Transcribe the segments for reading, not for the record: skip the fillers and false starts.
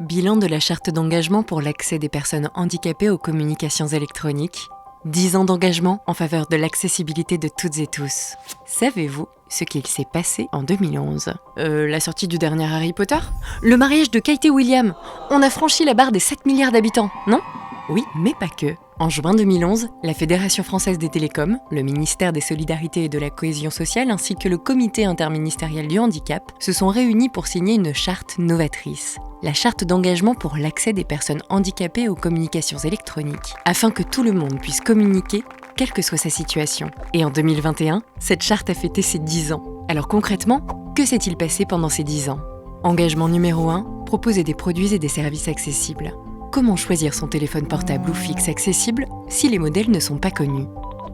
Bilan de la charte d'engagement pour l'accès des personnes handicapées aux communications électroniques. 10 ans d'engagement en faveur de l'accessibilité de toutes et tous. Savez-vous ce qu'il s'est passé en 2011 La sortie du dernier Harry Potter ? Le mariage de Kate et William ? On a franchi la barre des 7 milliards d'habitants, non ? Oui, mais pas que. En juin 2011, la Fédération française des télécoms, le ministère des Solidarités et de la Cohésion sociale ainsi que le Comité interministériel du handicap se sont réunis pour signer une charte novatrice. La charte d'engagement pour l'accès des personnes handicapées aux communications électroniques, afin que tout le monde puisse communiquer, quelle que soit sa situation. Et en 2021, cette charte a fêté ses 10 ans. Alors concrètement, que s'est-il passé pendant ces 10 ans ? Engagement numéro 1, proposer des produits et des services accessibles. Comment choisir son téléphone portable ou fixe accessible si les modèles ne sont pas connus ?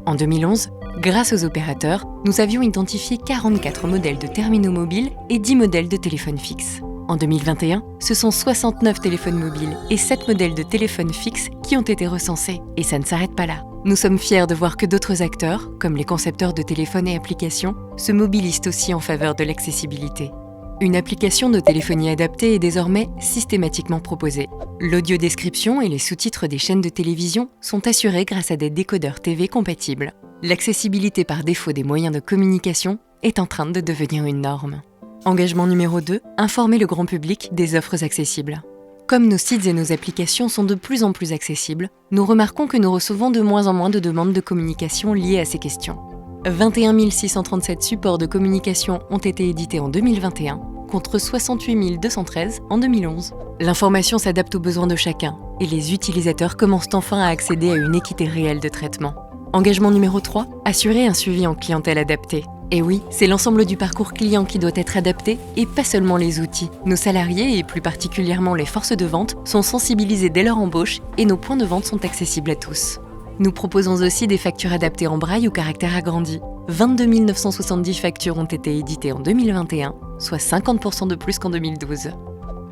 En 2011, grâce aux opérateurs, nous avions identifié 44 modèles de terminaux mobiles et 10 modèles de téléphones fixes. En 2021, ce sont 69 téléphones mobiles et 7 modèles de téléphones fixes qui ont été recensés. Et ça ne s'arrête pas là. Nous sommes fiers de voir que d'autres acteurs, comme les concepteurs de téléphones et applications, se mobilisent aussi en faveur de l'accessibilité. Une application de téléphonie adaptée est désormais systématiquement proposée. L'audiodescription et les sous-titres des chaînes de télévision sont assurés grâce à des décodeurs TV compatibles. L'accessibilité par défaut des moyens de communication est en train de devenir une norme. Engagement numéro 2, informer le grand public des offres accessibles. Comme nos sites et nos applications sont de plus en plus accessibles, nous remarquons que nous recevons de moins en moins de demandes de communication liées à ces questions. 21 637 supports de communication ont été édités en 2021, contre 68 213 en 2011. L'information s'adapte aux besoins de chacun, et les utilisateurs commencent enfin à accéder à une équité réelle de traitement. Engagement numéro 3, assurer un suivi en clientèle adapté. Et oui, c'est l'ensemble du parcours client qui doit être adapté, et pas seulement les outils. Nos salariés, et plus particulièrement les forces de vente, sont sensibilisés dès leur embauche, et nos points de vente sont accessibles à tous. Nous proposons aussi des factures adaptées en braille ou caractère agrandi. 22 970 factures ont été éditées en 2021, soit 50% de plus qu'en 2012.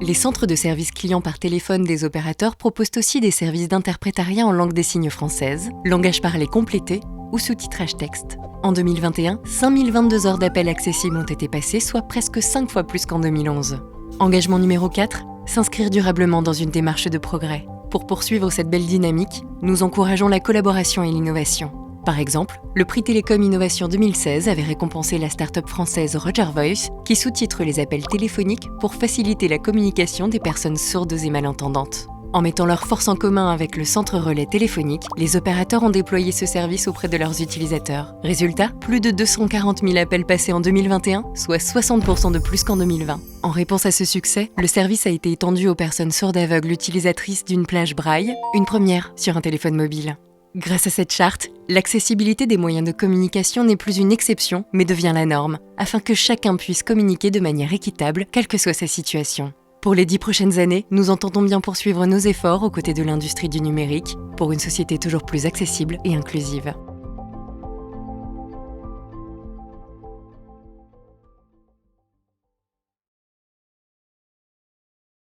Les centres de services clients par téléphone des opérateurs proposent aussi des services d'interprétariat en langue des signes française, langage parlé complété ou sous-titrage texte. En 2021, 5022 heures d'appel accessibles ont été passées, soit presque 5 fois plus qu'en 2011. Engagement numéro 4, s'inscrire durablement dans une démarche de progrès. Pour poursuivre cette belle dynamique, nous encourageons la collaboration et l'innovation. Par exemple, le prix Télécom Innovation 2016 avait récompensé la start-up française Roger Voice qui sous-titre les appels téléphoniques pour faciliter la communication des personnes sourdes et malentendantes. En mettant leurs forces en commun avec le centre relais téléphonique, les opérateurs ont déployé ce service auprès de leurs utilisateurs. Résultat, plus de 240 000 appels passés en 2021, soit 60% de plus qu'en 2020. En réponse à ce succès, le service a été étendu aux personnes sourdes aveugles utilisatrices d'une plage braille, une première sur un téléphone mobile. Grâce à cette charte, l'accessibilité des moyens de communication n'est plus une exception, mais devient la norme, afin que chacun puisse communiquer de manière équitable, quelle que soit sa situation. Pour les 10 prochaines années, nous entendons bien poursuivre nos efforts aux côtés de l'industrie du numérique pour une société toujours plus accessible et inclusive.